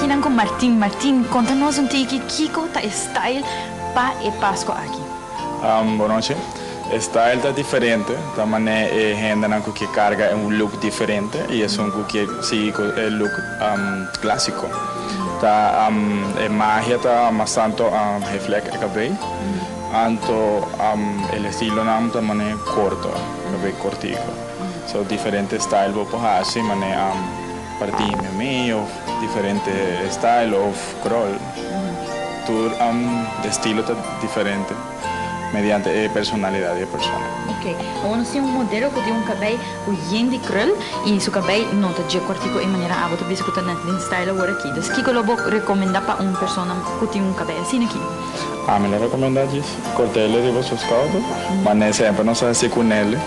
ainda com Martin. Martin, conta-nos que Kiko tá style pa e Páscoa aqui. Boa noite. O style está diferente, também é gente que carga um look diferente e é um que sigue o look clássico. A magia tá bastante refleja o cabelo, anto o estilo não também é curto, cabelo cortico. So diferente style vou fazer assim, mas partir meio, diferente style ou crawl. Tudo estilo tá diferente. Mediante a personalidade da pessoa. Ok. Agora nós temos modelo que tem cabelo com de krul e seu cabelo não está de cortico em maneira a você ver que está no style agora aqui. Então, o que eu vou recomendar para uma pessoa que tem cabelo assim aqui? Me recomendo cortar ele de seus caldos, mas sempre não se com ele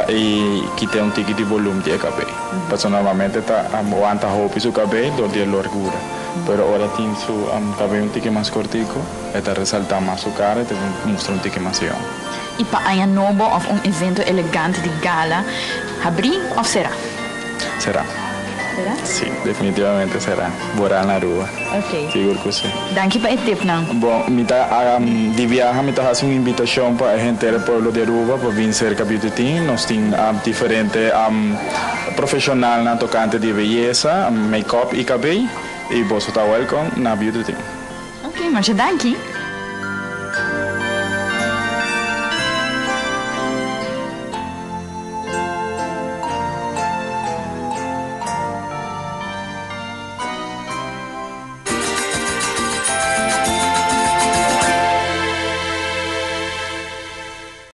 e que tem tique de volume de cabelo. Personalmente aguanta roupa e seu cabelo do de largura. Pero ahora tiene su cabello un tique más cortico, está resalta más su cara, te muestra un tique más young. E para um novo ou evento elegante de gala, abrir ou será? Será. Será? Sim, definitivamente será. Bora na rua. Ok. Seguro que sim. Danke para o tip, não? Bom, de viagem, me fazendo uma invitação para a gente do povo de Aruba para vir cerca de Beauty. Nós temos diferentes profissionais na tocante de beleza, make-up e cabelo. E você está welcome na Beauty Team. Ok, mas danke.